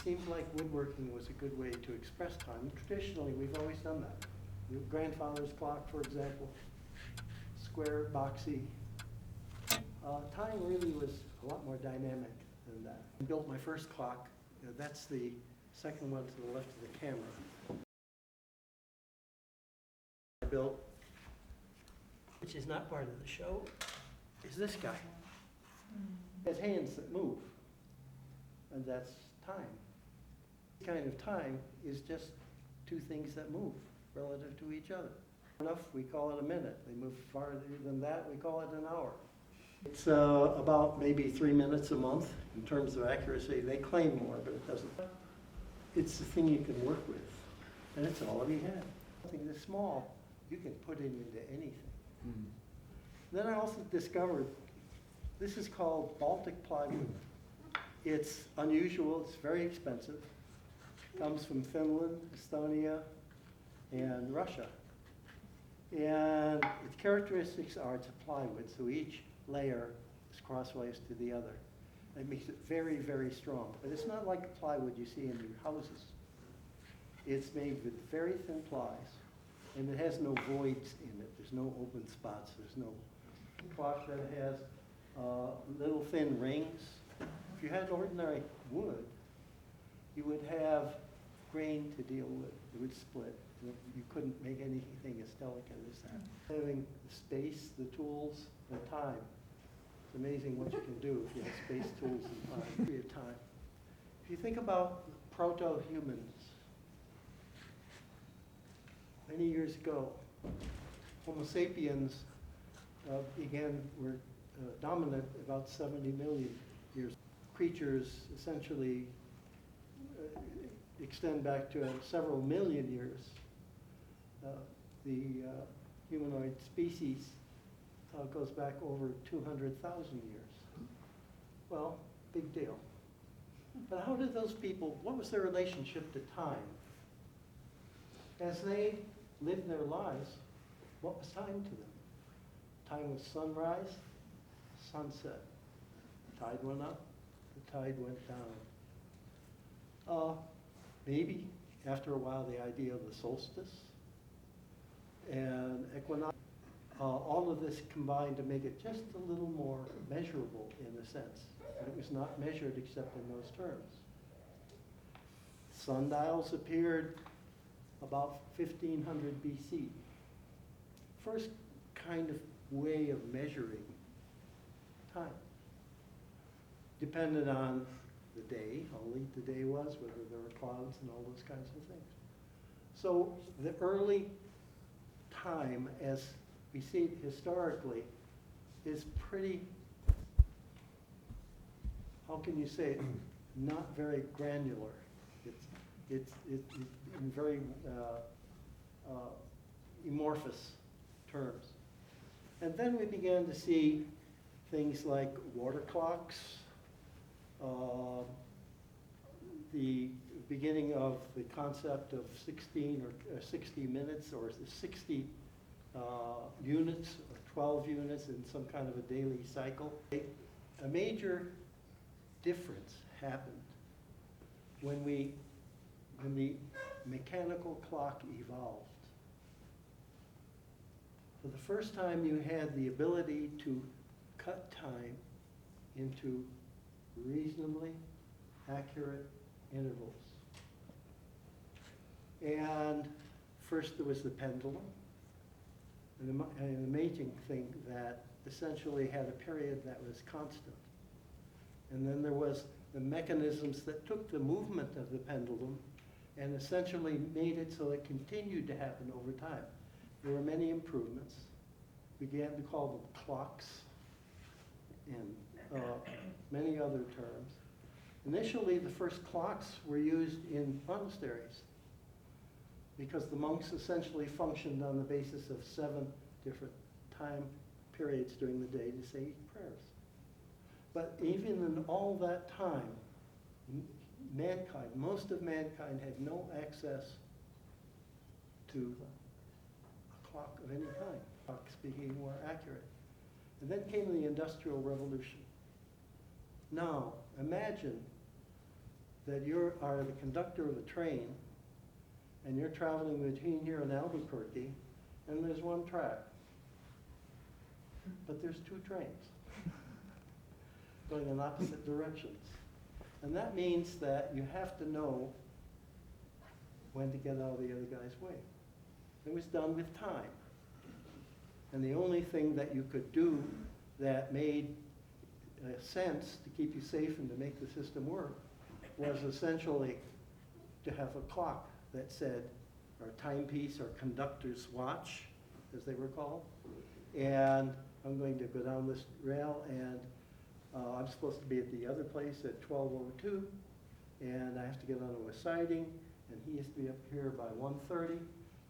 seemed like woodworking was a good way to express time. Traditionally, we've always done that. Your grandfather's clock, for example, square, boxy. Time really was a lot more dynamic than that. I built my first clock. That's the second one to the left of the camera. I built, which is not part of the show, is this guy. It has hands that move, and that's time. This kind of time is just two things that move relative to each other. Enough, we call it a minute. They move farther than that, we call it an hour. It's about maybe 3 minutes a month in terms of accuracy. They claim more, but it doesn't. It's the thing you can work with, and it's all we have. Something this small, you can put it into anything. Then I also discovered, this is called Baltic plywood. It's unusual, it's very expensive. Comes from Finland, Estonia, and Russia. And its characteristics are it's a plywood, so each layer is crossways to the other. It makes it very, very strong. But it's not like the plywood you see in your houses. It's made with very thin plies, and it has no voids in it. There's no open spots. There's no clock that has little thin rings. If you had ordinary wood, you would have grain to deal with. It would split. You couldn't make anything as delicate as that. Having the space, the tools, and time. It's amazing what you can do if you have space, tools, and time. If you think about proto-humans, many years ago, Homo sapiens were dominant about 70 million years. Creatures essentially extend back to several million years. The humanoid species goes back over 200,000 years. Well, big deal. But how did those people, what was their relationship to time? As they lived their lives, what was time to them? Time was sunrise, sunset. The tide went up, the tide went down. Maybe after a while the idea of the solstice and equinox, all of this combined to make it just a little more measurable in a sense. But it was not measured except in those terms. Sundials appeared about 1500 BC. First kind of way of measuring time. Depended on the day, how late the day was, whether there were clouds and all those kinds of things. So the early time, as we see it historically, is pretty, how can you say it, not very granular. It's in very amorphous terms. And then we began to see things like water clocks, the beginning of the concept of 16 or 60 minutes or 60 units or 12 units in some kind of a daily cycle. A major difference happened when the mechanical clock evolved. For the first time, you had the ability to cut time into reasonably accurate intervals. And first there was the pendulum, an amazing thing that essentially had a period that was constant. And then there was the mechanisms that took the movement of the pendulum and essentially made it so it continued to happen over time. There were many improvements. We began to call them clocks and many other terms. Initially, the first clocks were used in monasteries because the monks essentially functioned on the basis of 7 different time periods during the day to say prayers. But even in all that time, mankind, most of mankind had no access to a clock of any kind, clocks being more accurate. And then came the Industrial Revolution. Now, imagine that you are the conductor of a train, and you're traveling between here and Albuquerque, and there's one track. But there's two trains going in opposite directions. And that means that you have to know when to get out of the other guy's way. It was done with time. And the only thing that you could do that made sense to keep you safe and to make the system work was essentially to have a clock that said, or timepiece, or conductor's watch, as they were called. And I'm going to go down this rail, and I'm supposed to be at the other place at 12:02, and I have to get onto a siding, and he has to be up here by 1:30.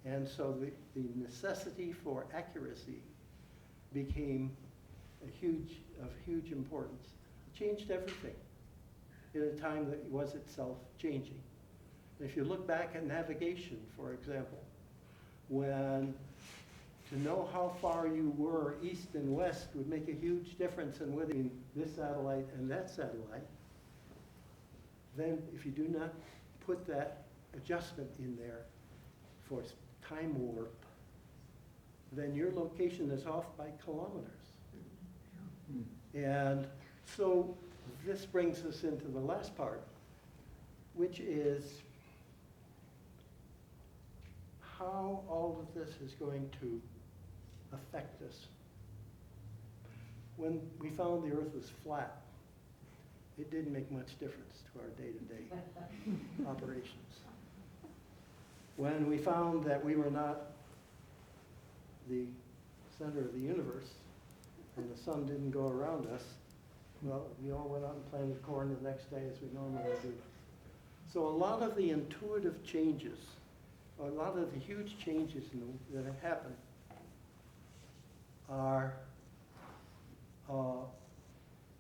And so the necessity for accuracy became of huge importance. It changed everything in a time that was itself changing. And if you look back at navigation, for example, when to know how far you were east and west would make a huge difference in whether this satellite and that satellite, then if you do not put that adjustment in there for time warp, then your location is off by kilometers. And so this brings us into the last part, which is how all of this is going to affect us. When we found the Earth was flat, it didn't make much difference to our day-to-day operations. When we found that we were not the center of the universe and the sun didn't go around us, well, we all went out and planted corn the next day as we normally do. So a lot of the intuitive changes, a lot of the huge changes that have happened are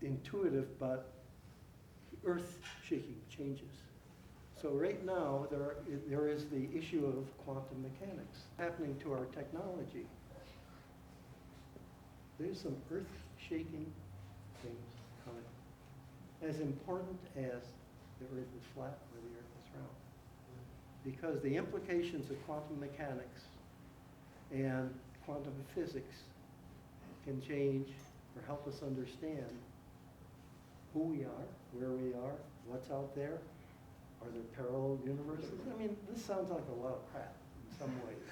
intuitive but earth-shaking changes. So right now, there is the issue of quantum mechanics happening to our technology. There's some earth-shaking things coming, as important as the Earth is flat or the Earth is round. Because the implications of quantum mechanics and quantum physics can change or help us understand who we are, where we are, what's out there. Are there parallel universes? I mean, this sounds like a lot of crap in some ways.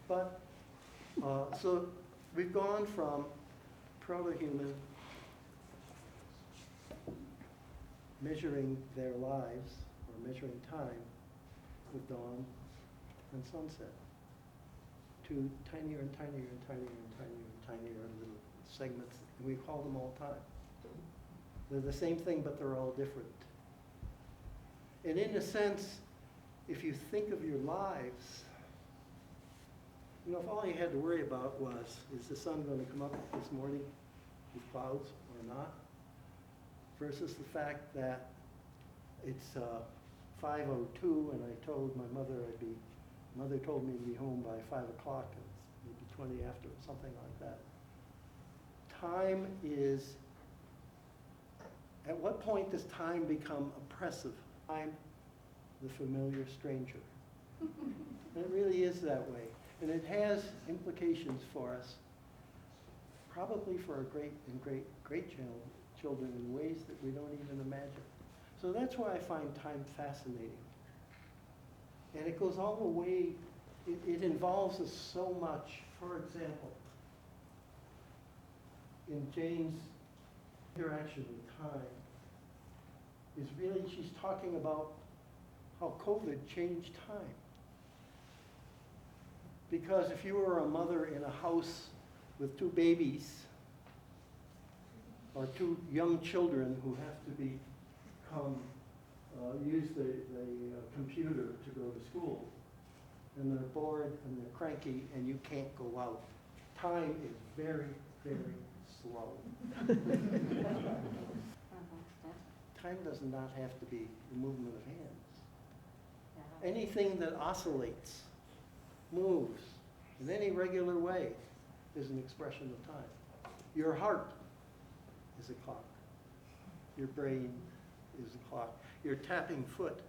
But, so we've gone from proto-human measuring their lives or measuring time with dawn and sunset to tinier and tinier and tinier and tinier and tinier little segments, and we call them all time. They're the same thing, but they're all different. And in a sense, if you think of your lives, you know, if all you had to worry about was, is the sun going to come up this morning with clouds or not? Versus the fact that it's 5:02 and I told my mother mother told me to be home by 5 o'clock, and it's maybe 20 after, something like that. Time is, at what point does time become oppressive? I'm the familiar stranger. And it really is that way. And it has implications for us, probably for our great children in ways that we don't even imagine. So that's why I find time fascinating. And it goes all the way, it involves us so much. For example, in Jane's interaction with time, is really, she's talking about how COVID changed time. Because if you were a mother in a house with two babies, or two young children who have to use the computer to go to school, and they're bored and they're cranky and you can't go out, time is very, very slow. Time does not have to be the movement of hands. Anything that oscillates, moves in any regular way is an expression of time. Your heart is a clock. Your brain is the clock. Your tapping foot.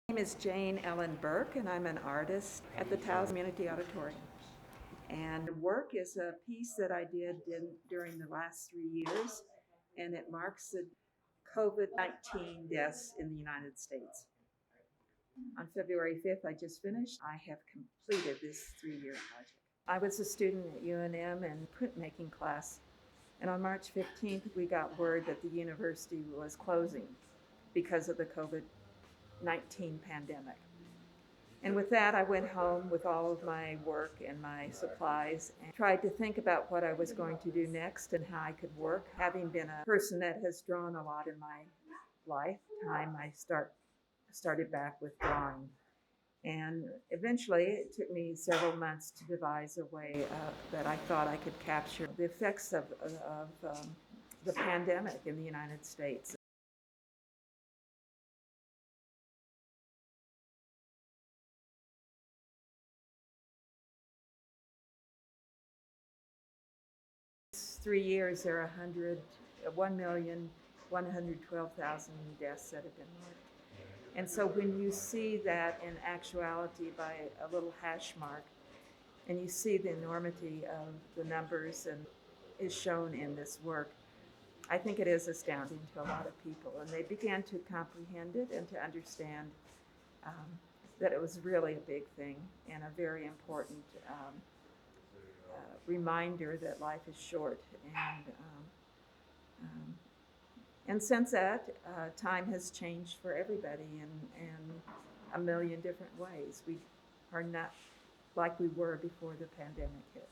My name is Jane Ellen Burke, and I'm an artist at the Taos Community Auditorium. And work is a piece that I did during the last 3 years, and it marks the COVID-19 deaths in the United States. On February 5th, I just finished. I have completed this 3-year project. I was a student at UNM in printmaking class, and on March 15th, we got word that the university was closing because of the COVID-19 pandemic. And with that, I went home with all of my work and my supplies and tried to think about what I was going to do next and how I could work. Having been a person that has drawn a lot in my lifetime, I started back with drawing. And eventually, it took me several months to devise a way that I thought I could capture the effects of the pandemic in the United States. These 3 years, there are 1,112,000 deaths that have been marked. And so when you see that in actuality by a little hash mark, and you see the enormity of the numbers and is shown in this work, I think it is astounding to a lot of people. And they began to comprehend it and to understand that it was really a big thing and a very important reminder that life is short. And since that, time has changed for everybody in a million different ways. We are not like we were before the pandemic hit.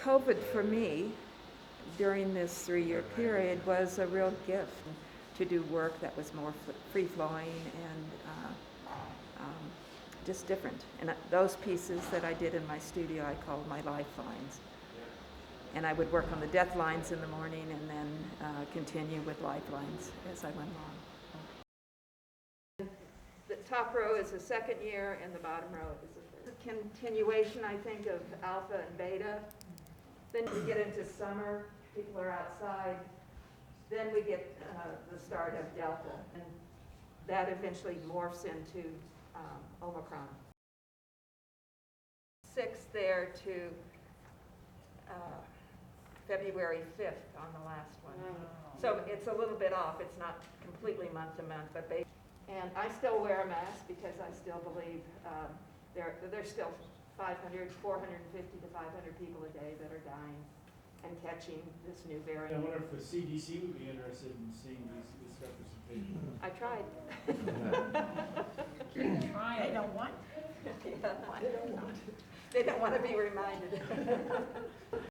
COVID for me, during this 3-year period, was a real gift to do work that was more free-flowing and just different. And those pieces that I did in my studio, I called my lifelines. And I would work on the death lines in the morning and then continue with lifelines as I went along. The top row is the second year and the bottom row is the third. Continuation, I think, of alpha and beta. Then we get into summer, people are outside. Then we get the start of delta, and that eventually morphs into Omicron. 6th there to February 5th on the last one. So it's a little bit off. It's not completely month to month, but and I still wear a mask because I still believe there's still 450 to 500 people a day that are dying and catching this new variant. I wonder if the CDC would be interested in seeing this representation. I tried. They don't want. They don't want to be reminded.